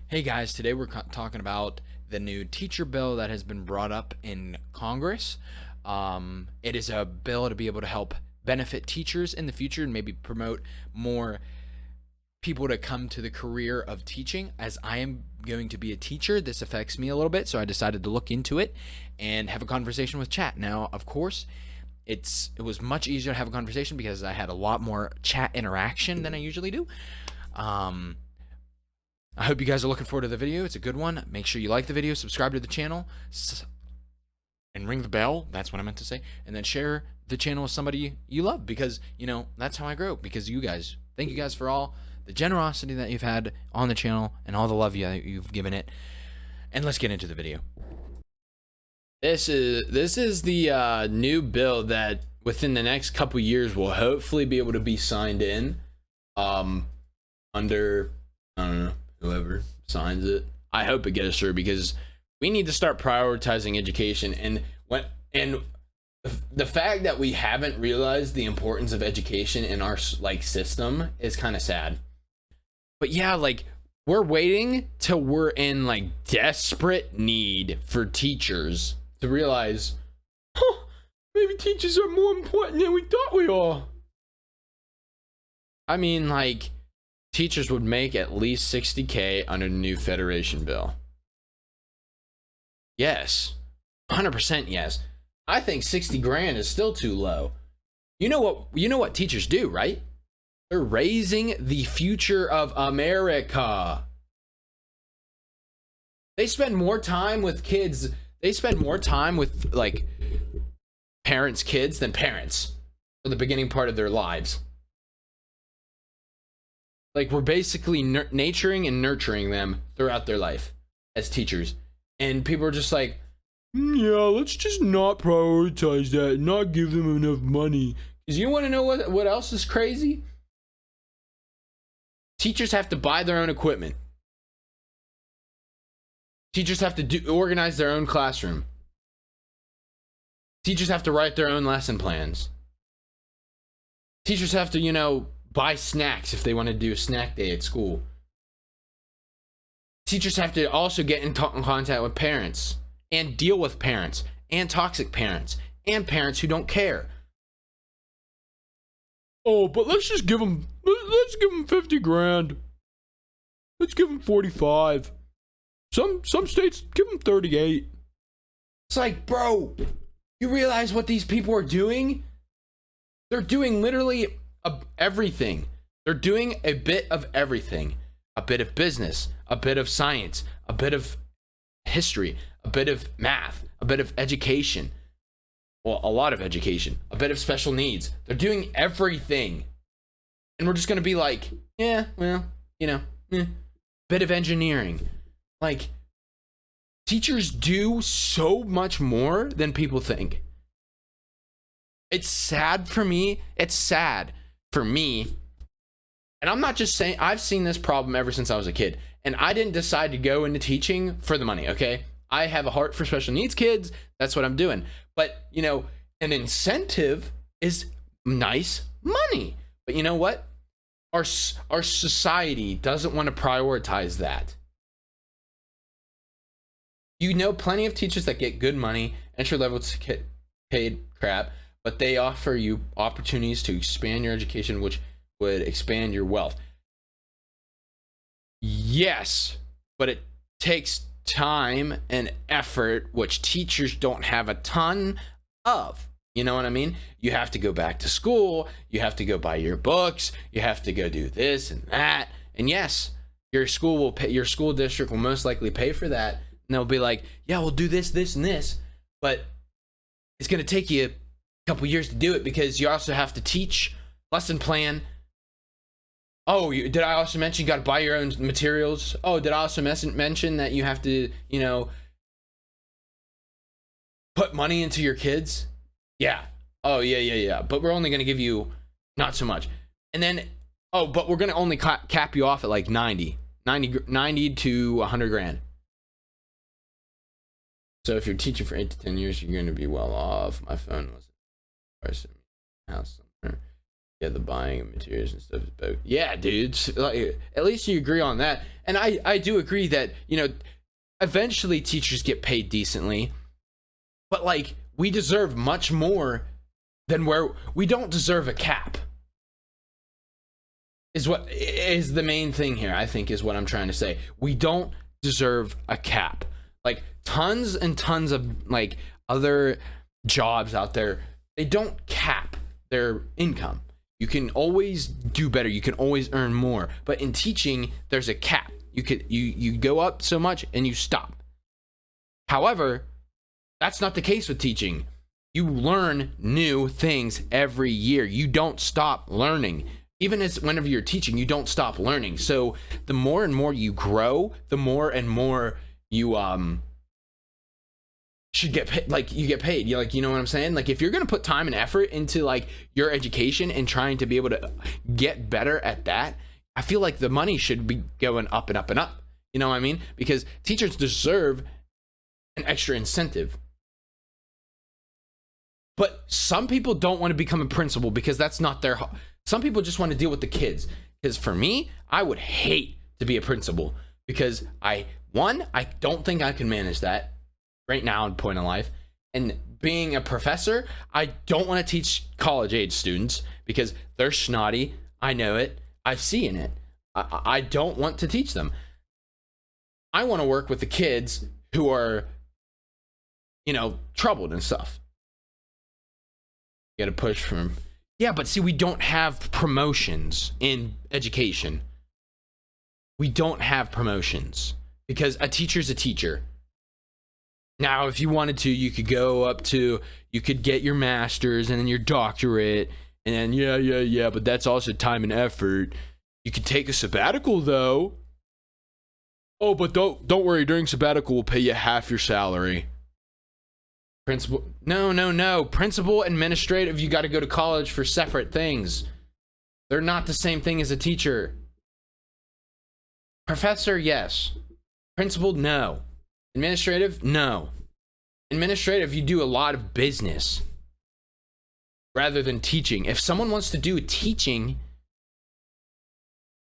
Hey guys, today we're talking about the new teacher bill that has been brought up in Congress. It is a bill to be able to help benefit teachers in the future and maybe promote more people to come to the career of teaching. As I am going to be a teacher, this affects me a little bit, so I decided to look into it and have a conversation with chat. Now, of course, it was much easier to have a conversation because I had a lot more chat interaction than I usually do. I hope you guys are looking forward to the video. It's a good one. Make sure you like the video, subscribe to the channel, and ring the bell. That's what I meant to say. And then share the channel with somebody you love because, that's how I grow. Because you guys. Thank you guys for all the generosity that you've had on the channel and all the love you've given it. And let's get into the video. This is the new bill that within the next couple years will hopefully be able to be signed in under, I don't know, whoever signs it. I hope it gets through because we need to start prioritizing education. And the fact that we haven't realized the importance of education in our system is kind of sad. But yeah, we're waiting till we're in desperate need for teachers to realize, maybe teachers are more important than we thought we are. I mean, teachers would make at least $60K under the new Federation bill. Yes. 100% yes. I think 60 grand is still too low. You know what teachers do, right? They're raising the future of America. They spend more time with kids. They spend more time with parents' kids than parents for the beginning part of their lives. We're basically nurturing and nurturing them throughout their life as teachers. And people are just like, yeah, let's just not prioritize that and not give them enough money. Because you want to know what else is crazy? Teachers have to buy their own equipment. Teachers have to organize their own classroom. Teachers have to write their own lesson plans. Teachers have to, buy snacks if they want to do a snack day at school. Teachers have to also get in contact with parents and deal with parents and toxic parents and parents who don't care. Oh, but let's give them 50 grand. Let's give them 45. Some states give them 38. It's bro, you realize what these people are doing? They're doing literally everything. They're doing a bit of everything. A bit of business, a bit of science, a bit of history, a bit of math, a bit of education. Well, a lot of education, a bit of special needs. They're doing everything. And we're just going to be yeah, well, bit of engineering. Teachers do so much more than people think. It's sad for me. It's sad for me. And I'm not just saying, I've seen this problem ever since I was a kid. And I didn't decide to go into teaching for the money, okay? I have a heart for special needs kids. That's what I'm doing. But, an incentive is nice money. But you know what? Our society doesn't want to prioritize that. Plenty of teachers that get good money, entry level paid crap, but they offer you opportunities to expand your education, which would expand your wealth. Yes, but it takes time and effort, which teachers don't have a ton of. You know what I mean? You have to go back to school. You have to go buy your books. You have to go do this and that. And yes, your school district will most likely pay for that. And they'll be like, yeah, we'll do this, this, and this. But it's going to take you a couple years to do it because you also have to teach, lesson plan. Oh, did I also mention you got to buy your own materials? Oh, did I also mention that you have to, put money into your kids? Yeah. Oh, yeah. But we're only going to give you not so much. And then, but we're going to only cap you off at 90 to 100 grand. So if you're teaching for 8 to 10 years, you're going to be well off. My phone was in the house somewhere. Yeah, the buying of materials and stuff is better. Yeah, dude. Like, at least you agree on that. And I do agree that, eventually teachers get paid decently. But, like, we deserve much more than where we don't deserve a cap. Is the main thing here, I think, is what I'm trying to say. We don't deserve a cap. Like, tons and tons of, like, other jobs out there, they don't cap their income. You can always do better. You can always earn more. But in teaching, there's a cap. You go up so much and you stop. However, that's not the case with teaching. You learn new things every year. You don't stop learning. Even as whenever you're teaching, you don't stop learning. So the more and more you grow, the more and more you should get paid. Like, you get paid. You're like, you know what I'm saying? Like, if you're gonna put time and effort into, like, your education and trying to be able to get better at that, I feel like the money should be going up and up and up. You know what I mean? Because teachers deserve an extra incentive. But some people don't want to become a principal because that's not their. Some people just want to deal with the kids. Because for me, I would hate to be a principal because I don't think I can manage that right now in point of life. And being a professor, I don't want to teach college age students because they're snotty. I know it. I've seen it. I don't want to teach them. I want to work with the kids who are, troubled and stuff. You got to push from. Yeah, but see, we don't have promotions in education. We don't have promotions because a teacher's a teacher. Now, if you wanted to, you could you could get your master's and then your doctorate, and then yeah, but that's also time and effort. You could take a sabbatical though. Oh, but don't worry, during sabbatical we'll pay you half your salary. Principal, no. Principal, administrative, you got to go to college for separate things. They're not the same thing as a teacher. Professor, yes. Principal, no. Administrative, no. Administrative, you do a lot of business rather than teaching. If someone wants to do teaching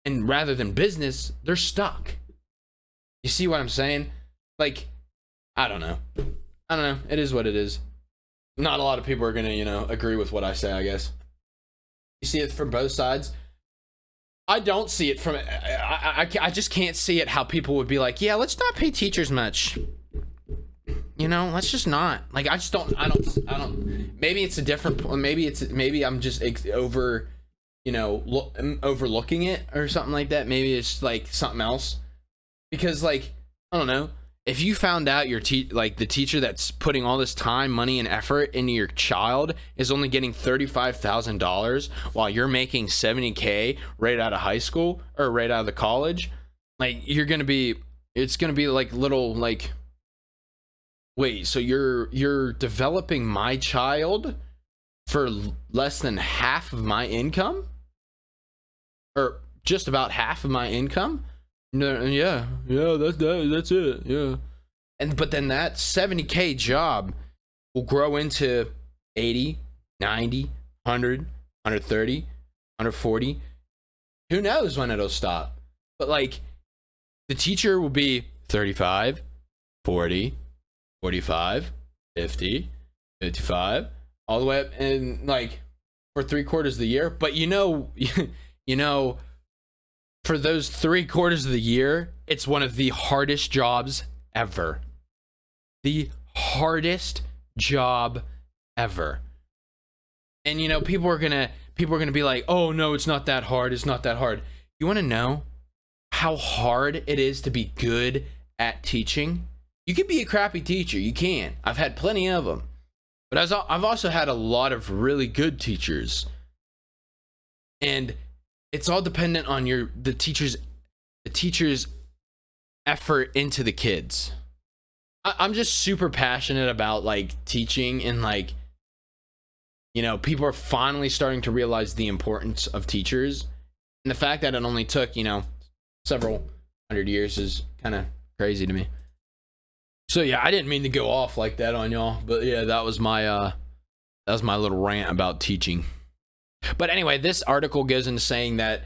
and rather than business, they're stuck. You see what I'm saying? Like, I don't know. It is what it is. Not a lot of people are going to, agree with what I say, I guess. You see it from both sides. I don't see it from, I just can't see it how people would be like, yeah, let's not pay teachers much. Let's just not. Like, I don't, maybe it's a different, maybe I'm just overlooking it or something like that. Maybe it's like something else. Because, like, I don't know. If you found out the teacher that's putting all this time, money, and effort into your child is only getting $35,000 while you're making $70K right out of high school or right out of the college, like, it's gonna be like little, like, wait, so you're developing my child for less than half of my income, or just about half of my income? No, yeah, that's it, yeah. But then that $70K job will grow into 80, 90, 100, 130, 140. Who knows when it'll stop? But, like, the teacher will be 35, 40, 45, 50, 55, all the way up, and, like, for 3/4 of the year. But for those 3/4 of the year, it's one of the hardest jobs ever. The hardest job ever. And people are gonna be like, oh no, it's not that hard. It's not that hard. You want to know how hard it is to be good at teaching? You can be a crappy teacher. You can. I've had plenty of them. But I've also had a lot of really good teachers. And it's all dependent on the teacher's effort into the kids. I'm just super passionate about, like, teaching, and, like, people are finally starting to realize the importance of teachers, and the fact that it only took several hundred years is kind of crazy to me. So yeah, I didn't mean to go off like that on y'all, but yeah, that was my little rant about teaching. But anyway, this article goes into saying that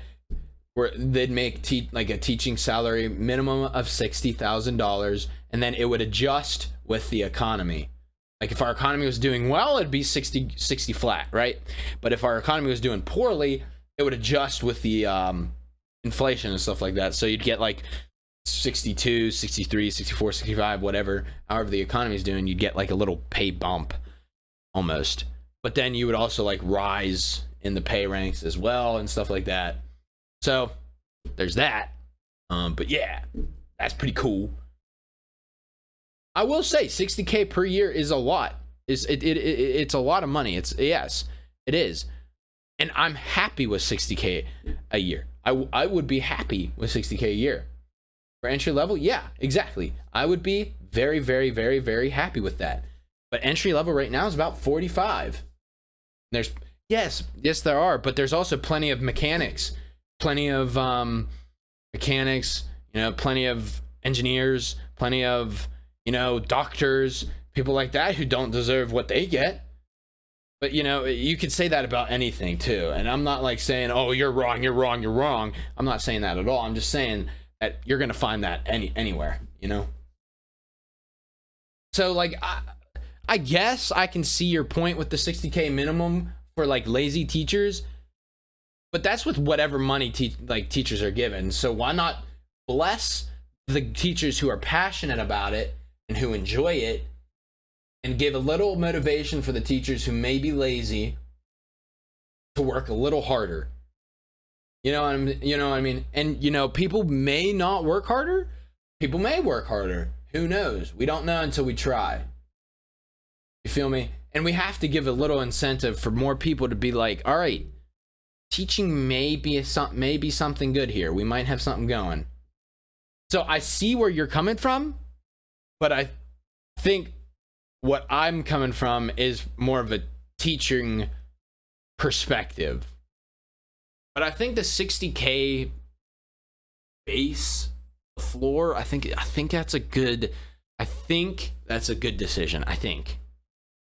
they'd make like a teaching salary minimum of $60,000, and then it would adjust with the economy. Like if our economy was doing well, it'd be 60 flat, right? But if our economy was doing poorly, it would adjust with the inflation and stuff like that. So you'd get like 62, 63, 64, 65, whatever, however the economy's doing, you'd get like a little pay bump almost. But then you would also like rise in the pay ranks as well and stuff like that. So there's that. But yeah, that's pretty cool. I will say $60K per year is a lot. It's a lot of money. Yes, it is. And I'm happy with $60K a year. I would be happy with $60K a year. For entry level, yeah, exactly. I would be very, very, very, very happy with that. But entry level right now is about 45. There's yes, there are, but there's also plenty of mechanics, plenty of plenty of engineers, plenty of doctors, people like that who don't deserve what they get. But you could say that about anything too. And I'm not like saying, oh, you're wrong. I'm not saying that at all. I'm just saying that you're gonna find that anywhere. So like I guess I can see your point with the $60K minimum for like lazy teachers, but that's with whatever money teachers are given. So why not bless the teachers who are passionate about it and who enjoy it, and give a little motivation for the teachers who may be lazy to work a little harder. You know what I mean? And people may not work harder. People may work harder. Who knows? We don't know until we try. You feel me? And we have to give a little incentive for more people to be like, all right, teaching may be something good here. We might have something going. So I see where you're coming from, but I think what I'm coming from is more of a teaching perspective. But I think the $60K base, the floor, I think that's a good decision. I think.